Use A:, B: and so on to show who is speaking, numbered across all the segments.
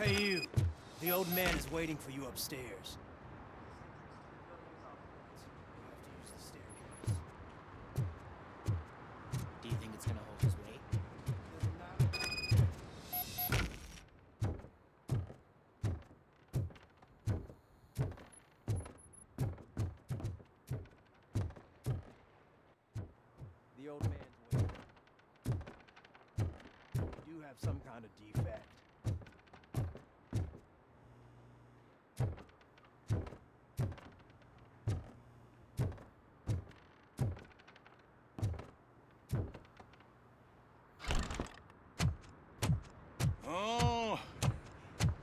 A: Hey, you. The old man is waiting for you upstairs.
B: Do you think it's gonna hold his weight?
A: The old man's waiting. You do have some kind of defect.
C: Oh,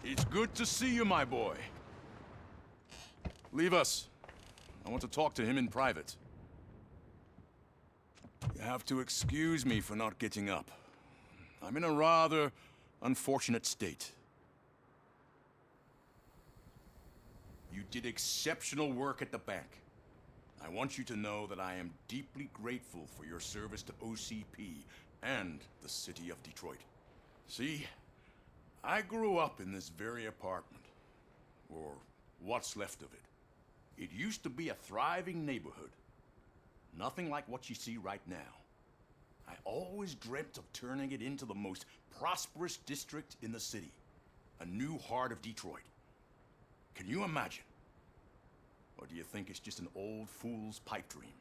C: it's good to see you, my boy. Leave us. I want to talk to him in private. You have to excuse me for not getting up. I'm in a rather unfortunate state. You did exceptional work at the bank. I want you to know that I am deeply grateful for your service to OCP and the city of Detroit. See, I grew up in this very apartment, or what's left of it. It used to be a thriving neighborhood. Nothing like what you see right now. I always dreamt of turning it into the most prosperous district in the city. A new heart of Detroit. Can you imagine? Or do you think it's just an old fool's pipe dream?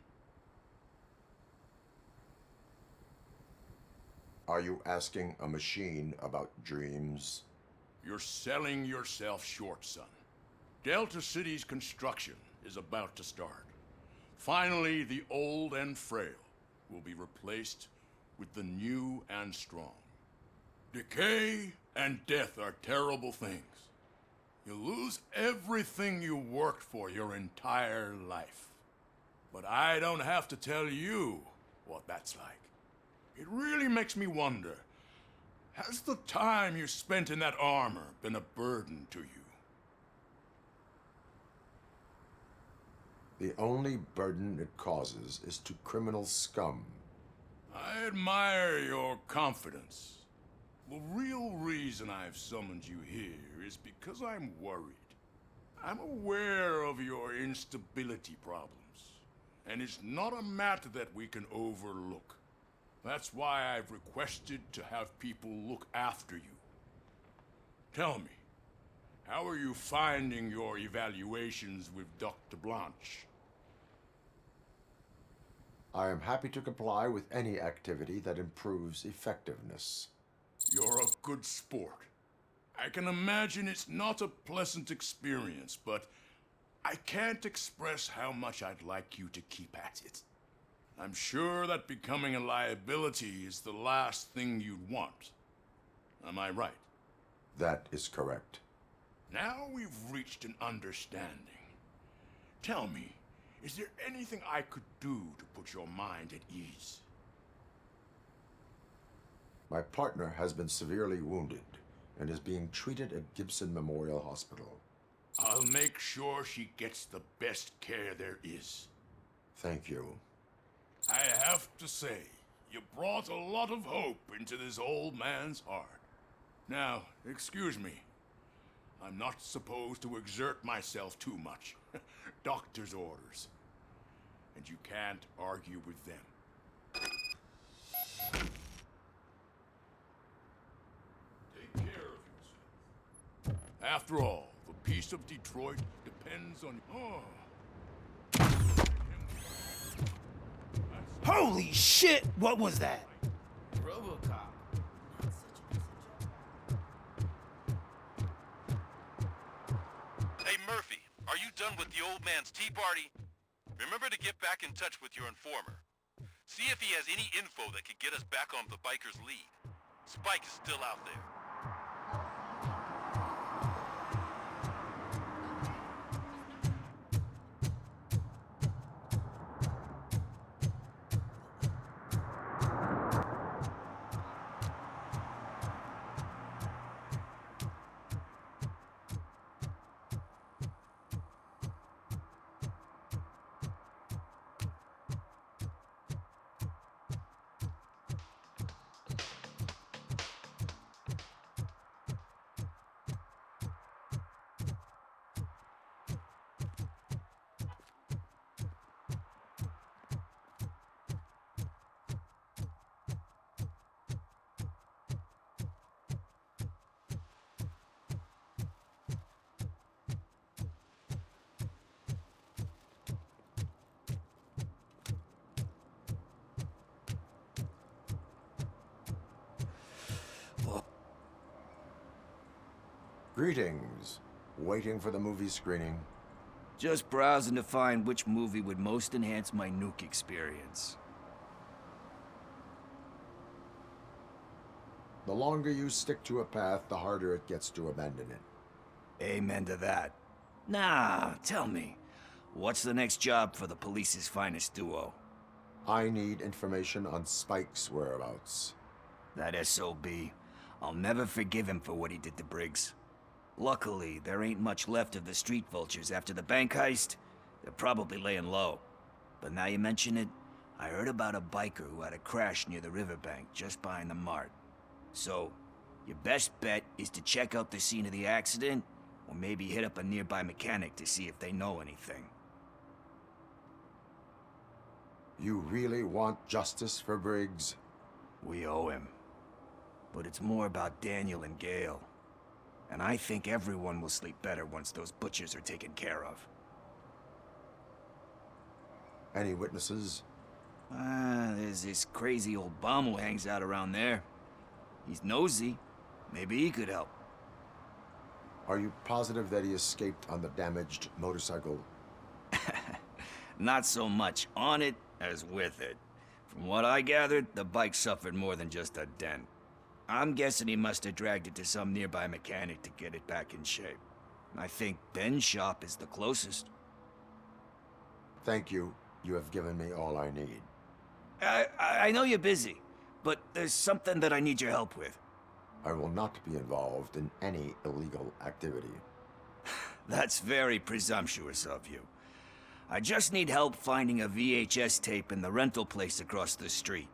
D: Are you asking a machine about dreams?
C: You're selling yourself short, son. Delta City's construction is about to start. Finally, the old and frail will be replaced with the new and strong. Decay and death are terrible things. You lose everything you worked for your entire life. But I don't have to tell you what that's like. It really makes me wonder, has the time you spent in that armor been a burden to you?
D: The only burden it causes is to criminal scum.
C: I admire your confidence. The real reason I've summoned you here is because I'm worried. I'm aware of your instability problems, and it's not a matter that we can overlook. That's why I've requested to have people look after you. Tell me, how are you finding your evaluations with Dr. Blanche?
D: I am happy to comply with any activity that improves effectiveness.
C: You're a good sport. I can imagine it's not a pleasant experience, but I can't express how much I'd like you to keep at it. I'm sure that becoming a liability is the last thing you'd want. Am I right?
D: That is correct.
C: Now we've reached an understanding. Tell me, is there anything I could do to put your mind at ease?
D: My partner has been severely wounded and is being treated at Gibson Memorial Hospital.
C: I'll make sure she gets the best care there is.
D: Thank you.
C: I have to say, you brought a lot of hope into this old man's heart. Now, excuse me. I'm not supposed to exert myself too much. Doctor's orders. And you can't argue with them. Take care of yourself. After all, the peace of Detroit depends on... Oh.
A: Holy shit! What was that?
B: RoboCop.
E: Hey Murphy, are you done with the old man's tea party? Remember to get back in touch with your informer. See if he has any info that could get us back on the biker's lead. Spike is still out there.
D: Greetings. Waiting for the movie screening.
F: Just browsing to find which movie would most enhance my nuke experience.
D: The longer you stick to a path, the harder it gets to abandon it.
F: Amen to that. Nah, tell me, what's the next job for the police's finest duo?
D: I need information on Spike's whereabouts.
F: That SOB. I'll never forgive him for what he did to Briggs. Luckily, there ain't much left of the street vultures after the bank heist. They're probably laying low. But now you mention it, I heard about a biker who had a crash near the riverbank just behind the mart. So, your best bet is to check out the scene of the accident, or maybe hit up a nearby mechanic to see if they know anything.
D: You really want justice for Briggs?
F: We owe him. But it's more about Daniel and Gale. And I think everyone will sleep better once those butchers are taken care of.
D: Any witnesses?
F: There's this crazy old bum who hangs out around there. He's nosy. Maybe he could help.
D: Are you positive that he escaped on the damaged motorcycle?
F: Not so much on it as with it. From what I gathered, the bike suffered more than just a dent. I'm guessing he must have dragged it to some nearby mechanic to get it back in shape. I think Ben's shop is the closest.
D: Thank you. You have given me all I need.
F: I know you're busy, but there's something that I need your help with.
D: I will not be involved in any illegal activity.
F: That's very presumptuous of you. I just need help finding a VHS tape in the rental place across the street.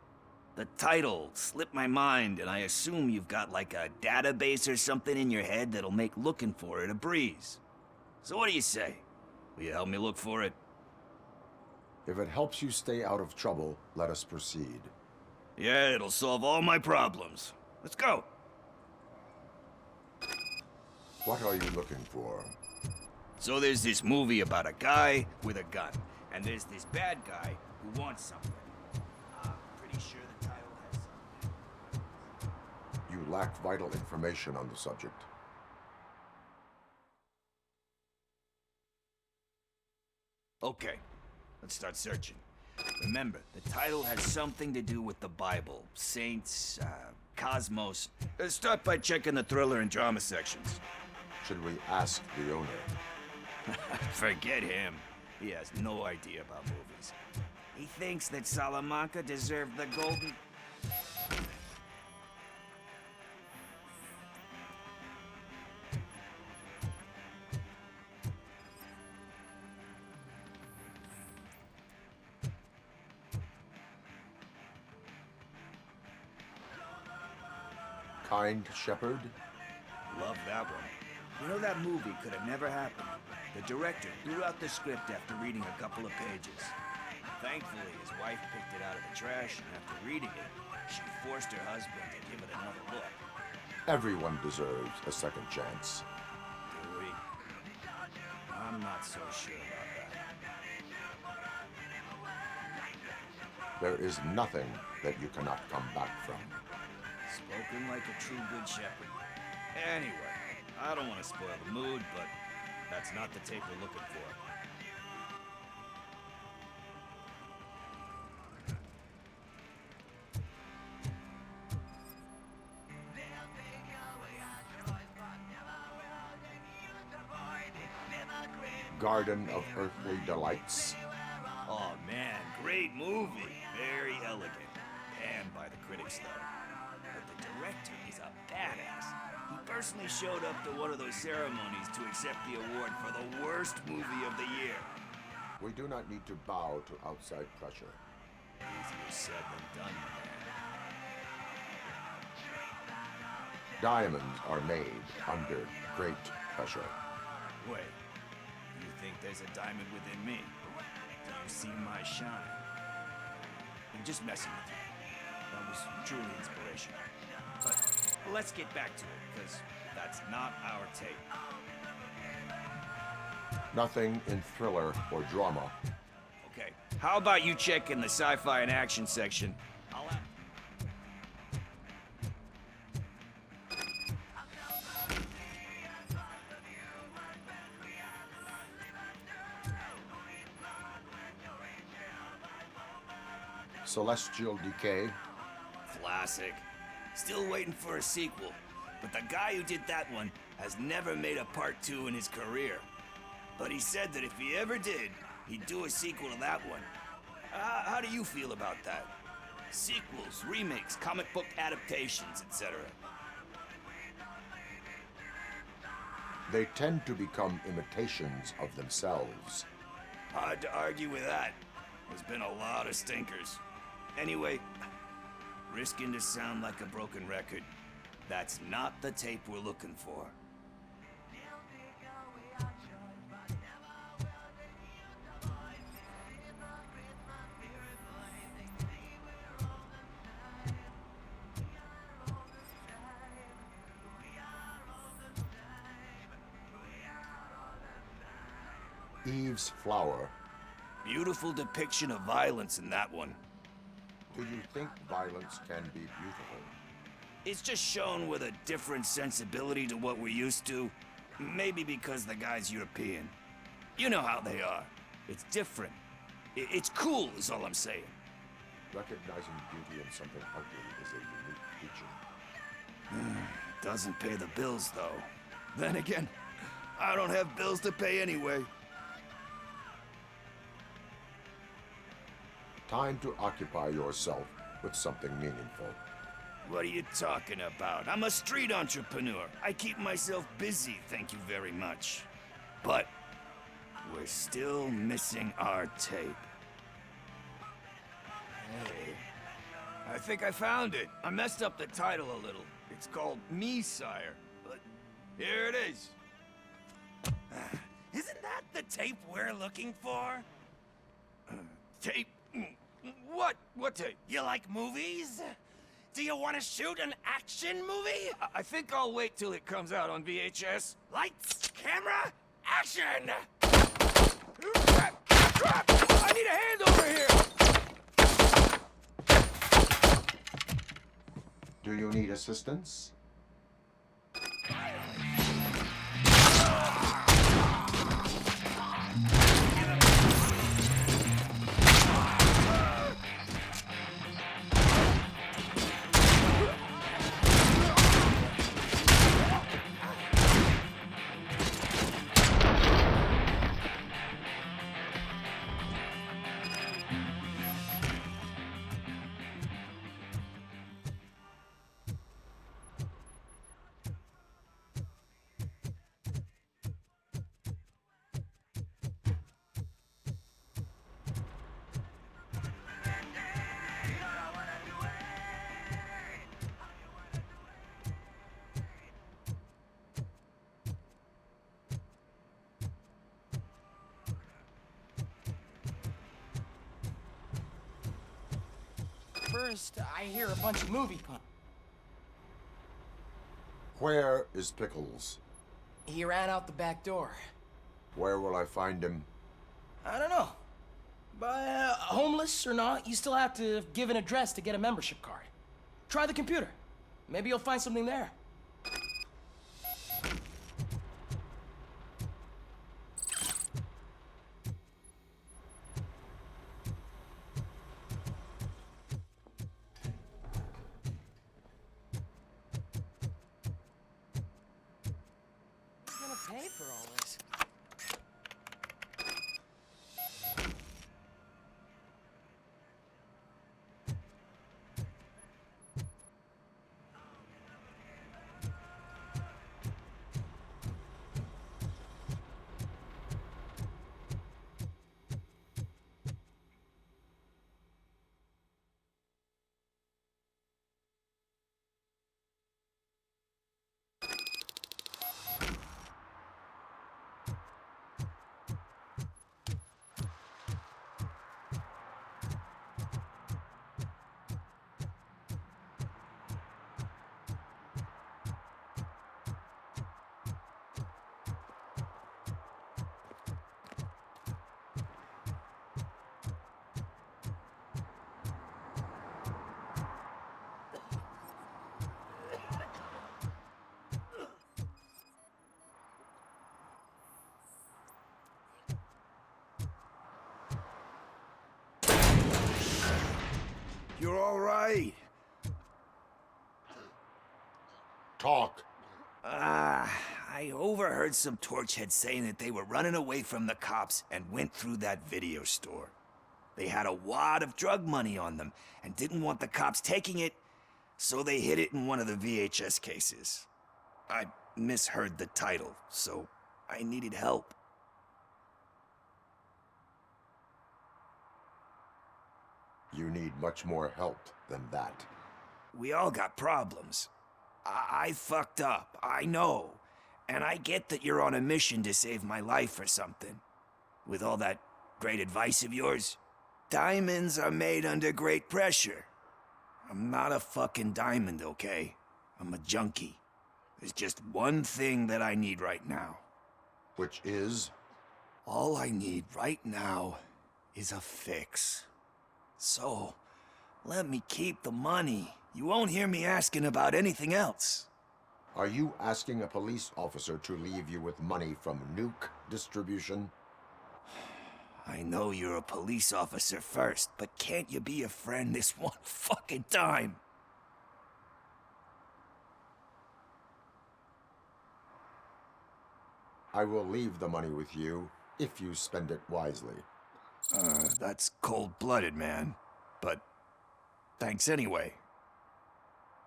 F: The title slipped my mind, and I assume you've got like a database or something in your head that'll make looking for it a breeze. So what do you say? Will you help me look for it?
D: If it helps you stay out of trouble, let us proceed.
F: Yeah, it'll solve all my problems. Let's go.
D: What are you looking for?
F: So there's this movie about a guy with a gun, and there's this bad guy who wants something. I'm pretty sure the title has something.
D: You lack vital information on the subject.
F: Okay, let's start searching. Remember, the title has something to do with the Bible, saints, cosmos. Start by checking the thriller and drama sections.
D: Should we ask the owner?
F: Forget him. He has no idea about movies. He thinks that Salamanca deserved the golden...
D: Kind Shepherd?
F: Love that one. You know, that movie could have never happened. The director threw out the script after reading a couple of pages. Thankfully, his wife picked it out of the trash, and after reading it, she forced her husband to give it another look.
D: Everyone deserves a second chance.
F: Do we? I'm not so sure about that.
D: There is nothing that you cannot come back from.
F: Spoken like a true good shepherd. Anyway, I don't want to spoil the mood, but that's not the tape we're looking for.
D: Garden of Earthly Delights.
F: Oh man, great movie. Very elegant. Panned by the critics though. But the director is a badass. He personally showed up to one of those ceremonies to accept the award for the worst movie of the year.
D: We do not need to bow to outside pressure.
F: Easier said than done, man.
D: Diamonds are made under great pressure.
F: Wait, you think there's a diamond within me? Do you see my shine? I'm just messing with you. That was truly inspirational. But let's get back to it, because that's not our tape.
D: Nothing in thriller or drama.
F: Okay, how about you check in the sci-fi and action section? I'll have...
D: Celestial Decay.
F: Classic. Still waiting for a sequel, but the guy who did that one has never made a part 2 in his career. But he said that if he ever did, he'd do a sequel to that one. How do you feel about that? Sequels, remakes, comic book adaptations, etc.
D: They tend to become imitations of themselves.
F: Hard to argue with that. There's been a lot of stinkers. Anyway, risking to sound like a broken record, that's not the tape we're looking for.
D: Eve's Flower.
F: Beautiful depiction of violence in that one.
D: Do you think violence can be beautiful?
F: It's just shown with a different sensibility to what we're used to. Maybe because the guy's European. You know how they are. It's different. It's cool, is all I'm saying.
D: Recognizing beauty in something ugly is a unique feature.
F: Doesn't pay the bills, though. Then again, I don't have bills to pay anyway.
D: Time to occupy yourself with something meaningful.
F: What are you talking about? I'm a street entrepreneur. I keep myself busy, thank you very much. But we're still missing our tape. Hey, I think I found it. I messed up the title a little. It's called Me, Sire. But here it is.
A: Isn't that the tape we're looking for?
F: Tape? What? What tape?
A: You like movies? Do you want to shoot an action movie?
F: I think I'll wait till it comes out on VHS.
A: Lights, camera, action!
F: I need a hand over here!
D: Do you need assistance?
A: First, I hear a bunch of movie puns.
D: Where is Pickles?
A: He ran out the back door.
D: Where will I find him?
A: I don't know. But homeless or not, you still have to give an address to get a membership card. Try the computer. Maybe you'll find something there. Who's gonna pay for all this?
F: You're all right.
D: Talk.
F: I overheard some torchheads saying that they were running away from the cops and went through that video store. They had a wad of drug money on them and didn't want the cops taking it, so they hid it in one of the VHS cases. I misheard the title, so I needed help.
D: You need much more help than that.
F: We all got problems. I fucked up, I know. And I get that you're on a mission to save my life or something. With all that great advice of yours, diamonds are made under great pressure. I'm not a fucking diamond, okay? I'm a junkie. There's just one thing that I need right now.
D: Which is?
F: All I need right now is a fix. So, let me keep the money. You won't hear me asking about anything else.
D: Are you asking a police officer to leave you with money from nuke distribution?
F: I know you're a police officer first, but can't you be a friend this one fucking time?
D: I will leave the money with you if you spend it wisely.
F: That's cold-blooded, man. But thanks anyway.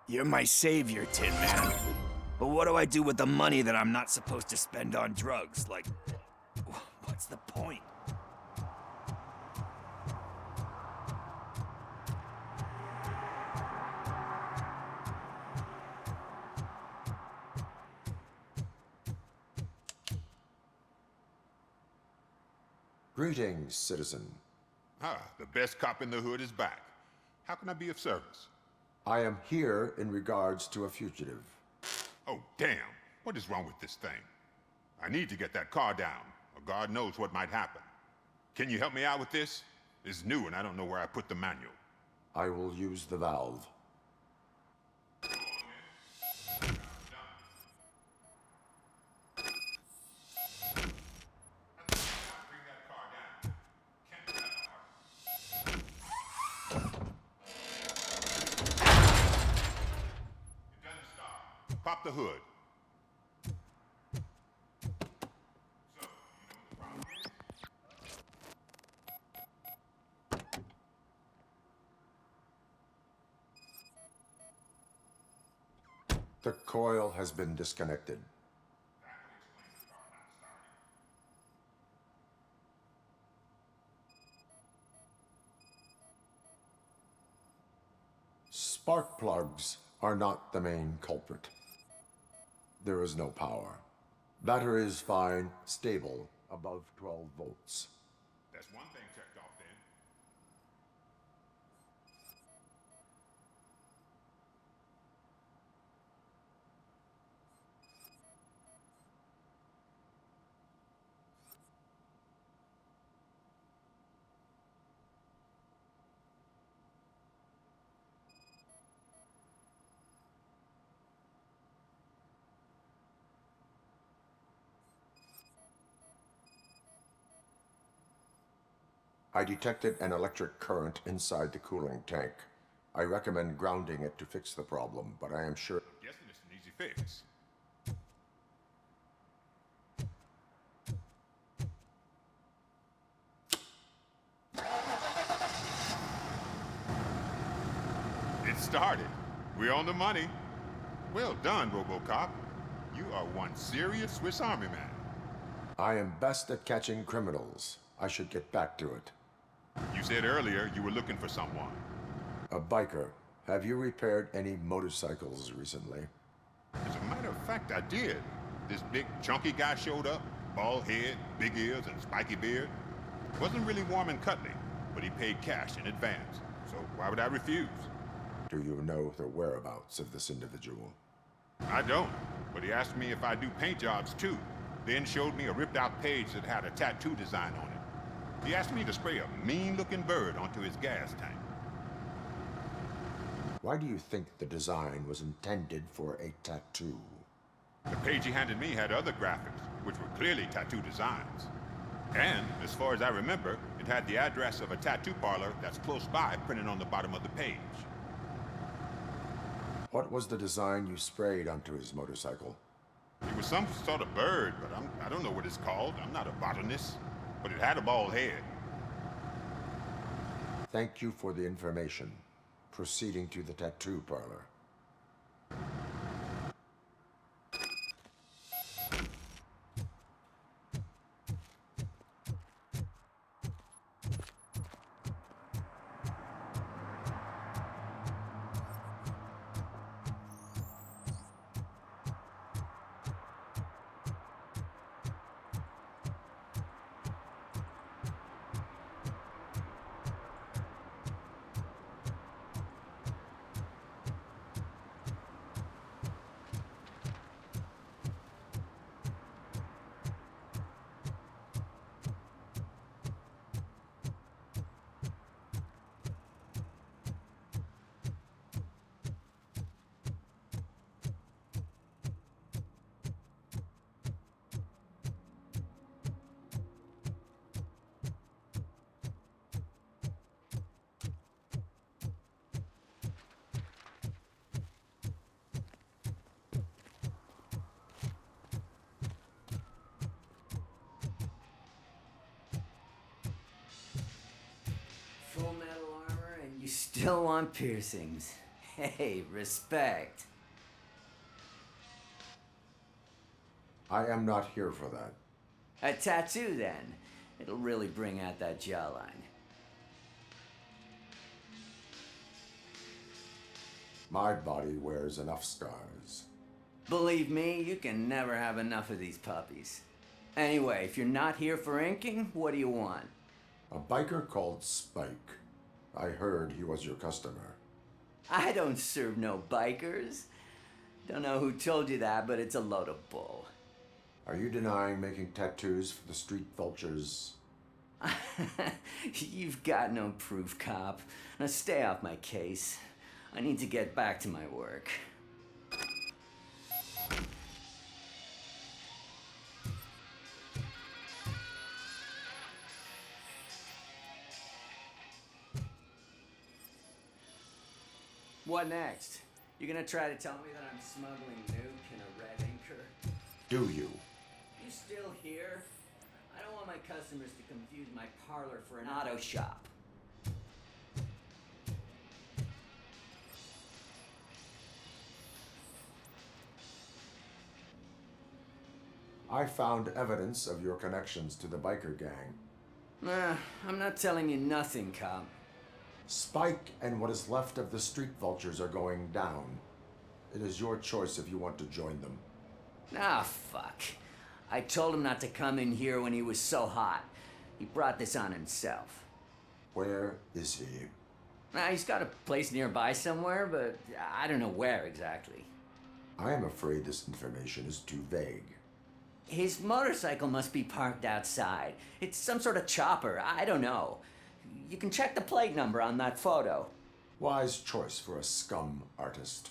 F: You're my savior, Tin Man. But what do I do with the money that I'm not supposed to spend on drugs? Like, what's the point?
D: Greetings, citizen.
G: The best cop in the hood is back. How can I be of service?
D: I am here in regards to a fugitive.
G: Oh, damn. What is wrong with this thing? I need to get that car down, or God knows what might happen. Can you help me out with this? It's new and I don't know where I put the manual.
D: I will use the valve.
G: Pop the hood.
D: The coil has been disconnected. Spark plugs are not the main culprit. There is no power. Battery is fine, stable, above 12 volts.
G: That's one thing checked off then.
D: I detected an electric current inside the cooling tank. I recommend grounding it to fix the problem, but I am sure...
G: Guessing it's an easy fix. It started. We're on the money. Well done, RoboCop. You are one serious Swiss Army man.
D: I am best at catching criminals. I should get back to it.
G: You said earlier you were looking for someone.
D: A biker. Have you repaired any motorcycles recently?
G: As a matter of fact, I did. This big, chunky guy showed up. Bald head, big ears, and spiky beard. Wasn't really warm and cuddly, but he paid cash in advance. So why would I refuse?
D: Do you know the whereabouts of this individual?
G: I don't, but he asked me if I do paint jobs too. Then showed me a ripped-out page that had a tattoo design on it. He asked me to spray a mean-looking bird onto his gas tank.
D: Why do you think the design was intended for a tattoo?
G: The page he handed me had other graphics, which were clearly tattoo designs. And, as far as I remember, it had the address of a tattoo parlor that's close by printed on the bottom of the page.
D: What was the design you sprayed onto his motorcycle?
G: It was some sort of bird, but I don't know what it's called. I'm not a botanist. But it had a bald head.
D: Thank you for the information. Proceeding to the tattoo parlor.
H: Full metal armor and you still want piercings. Hey, respect.
D: I am not here for that.
H: A tattoo, then. It'll really bring out that jawline.
D: My body wears enough scars.
H: Believe me, you can never have enough of these puppies. Anyway, if you're not here for inking, what do you want?
D: A biker called Spike. I heard he was your customer.
H: I don't serve no bikers. Don't know who told you that, but it's a load of bull.
D: Are you denying making tattoos for the street vultures?
H: You've got no proof, cop. Now stay off my case. I need to get back to my work. What next? You gonna try to tell me that I'm smuggling nuke in a red inker?
D: Do you?
H: You still here? I don't want my customers to confuse my parlor for an auto shop.
D: I found evidence of your connections to the biker gang.
H: I'm not telling you nothing, cop.
D: Spike and what is left of the street vultures are going down. It is your choice if you want to join them.
H: Ah, fuck. I told him not to come in here when he was so hot. He brought this on himself.
D: Where is he?
H: He's got a place nearby somewhere, but I don't know where exactly.
D: I am afraid this information is too vague.
H: His motorcycle must be parked outside. It's some sort of chopper. I don't know. You can check the plate number on that photo.
D: Wise choice for a scum artist.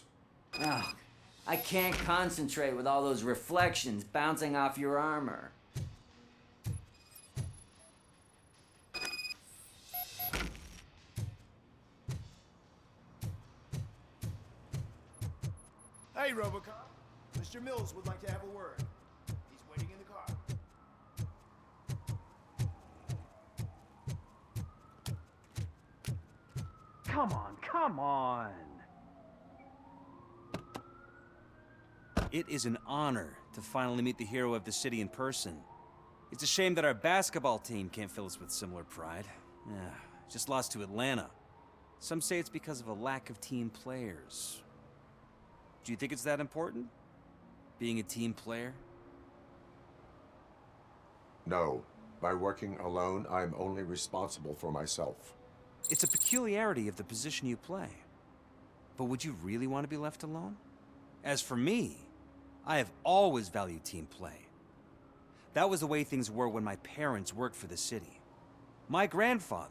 H: Oh, I can't concentrate with all those reflections bouncing off your armor.
I: Hey, RoboCop. Mr. Mills would like to have a word. He's waiting in the car.
J: Come on, come on!
K: It is an honor to finally meet the hero of the city in person. It's a shame that our basketball team can't fill us with similar pride. Yeah, just lost to Atlanta. Some say it's because of a lack of team players. Do you think it's that important? Being a team player?
D: No. By working alone, I am only responsible for myself.
K: It's a peculiarity of the position you play. But would you really want to be left alone? As for me, I have always valued team play. That was the way things were when my parents worked for the city. My grandfather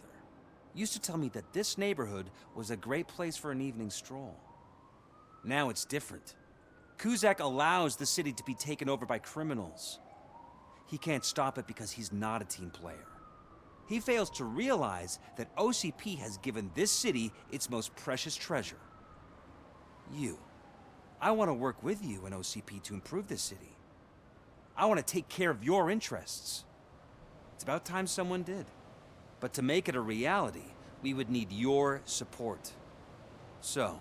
K: used to tell me that this neighborhood was a great place for an evening stroll. Now it's different. Cusack allows the city to be taken over by criminals. he can't stop it because he's not a team player. He fails to realize that OCP has given this city its most precious treasure. You. I want to work with you and OCP to improve this city. I want to take care of your interests. It's about time someone did. But to make it a reality, we would need your support. So,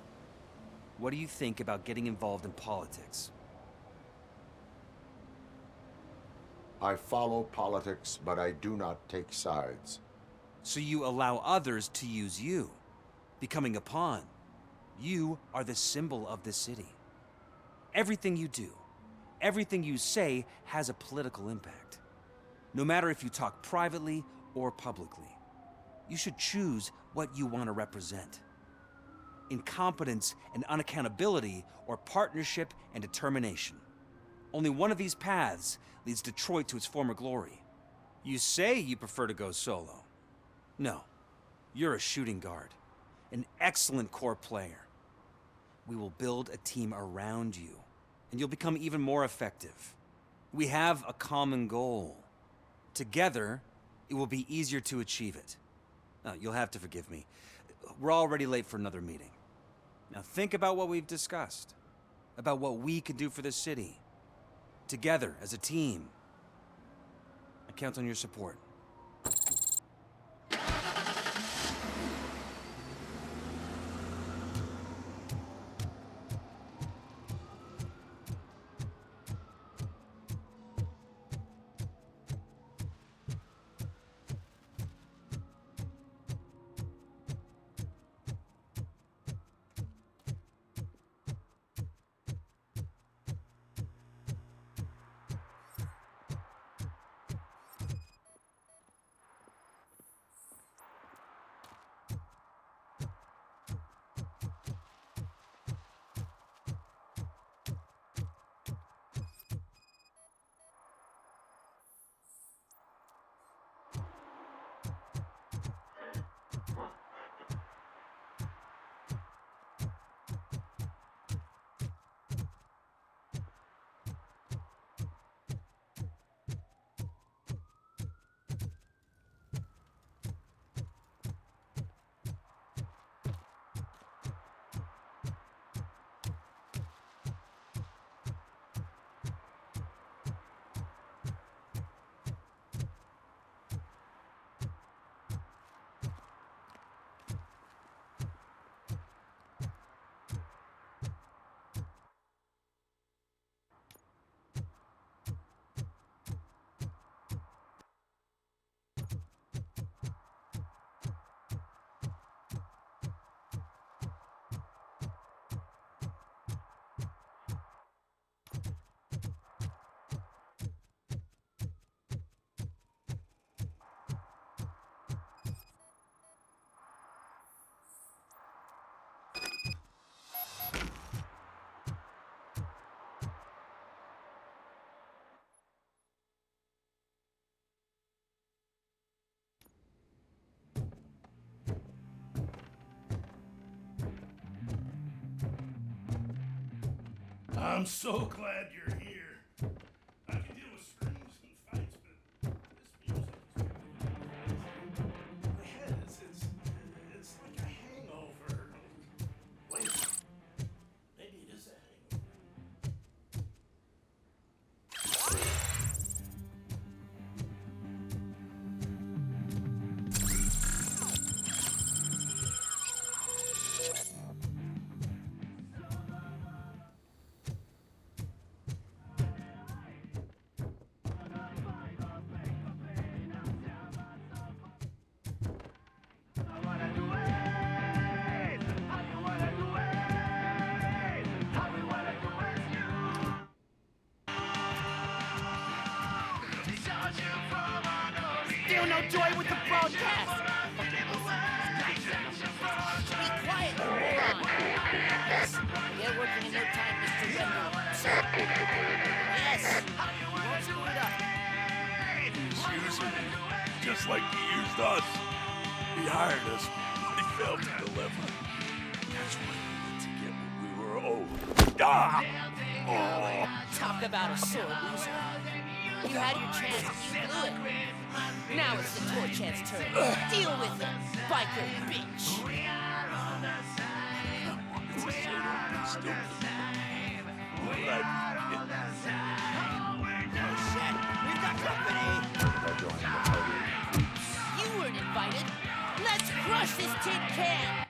K: what do you think about getting involved in politics?
D: I follow politics, but I do not take sides.
K: So you allow others to use you, becoming a pawn. You are the symbol of the city. Everything you do, everything you say has a political impact. No matter if you talk privately or publicly, you should choose what you want to represent. Incompetence and unaccountability, or partnership and determination. Only one of these paths leads Detroit to its former glory. You say you prefer to go solo. No, you're a shooting guard, an excellent core player. We will build a team around you, and you'll become even more effective. We have a common goal. Together, it will be easier to achieve it. You'll have to forgive me. We're already late for another meeting. Now think about what we've discussed, about what we can do for this city. Together, as a team. I count on your support.
L: I'm so glad you're here. I can deal with screams and fights, but this music is my head it's like a hangover. Wait, maybe it is a
B: Still no joy with the broadcast! Be quiet, you moron! Yes, get working in no time, Mr. Wendell. Yes! Won't screw it up.
L: He's using me, just like he used us. He hired us, but he failed to deliver. That's why we need to get what we were owed. Ah! Oh.
B: Talk about a sore loser. You had your chance, you blew it. Now it's the toy chance turn. Deal with it, biker bitch.
H: We've got company!
B: You weren't invited. Let's crush this tin can.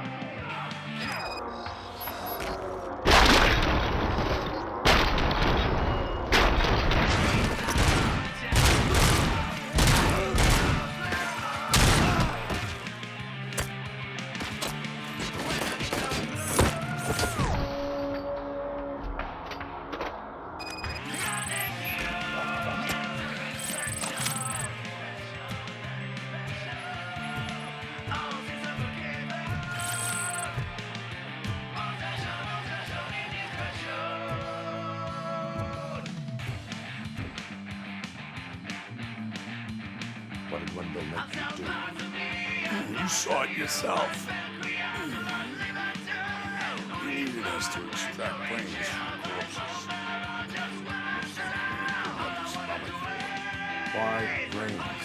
D: What did Wendell make you do?
C: You saw it yourself. You needed us to extract brains from corpses.
D: Why brains?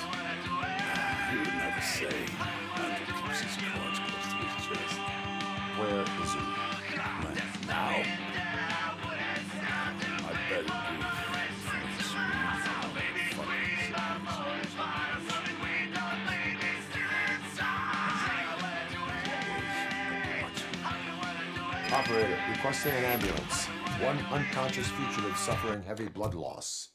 C: He would never say. Wendell keeps his cards close to his chest.
D: Where is he?
C: Now? I bet it
D: Operator, requesting an ambulance. One unconscious fugitive suffering heavy blood loss.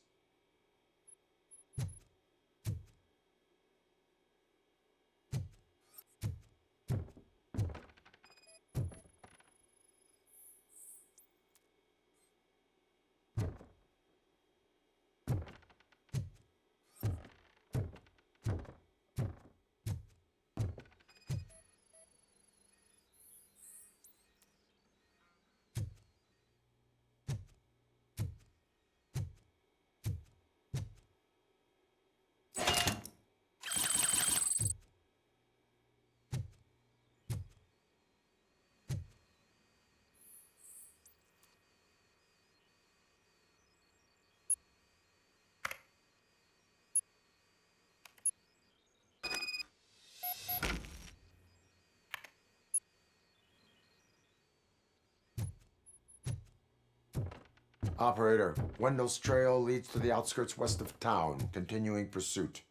D: Operator, Wendell's trail leads to the outskirts west of town. Continuing pursuit.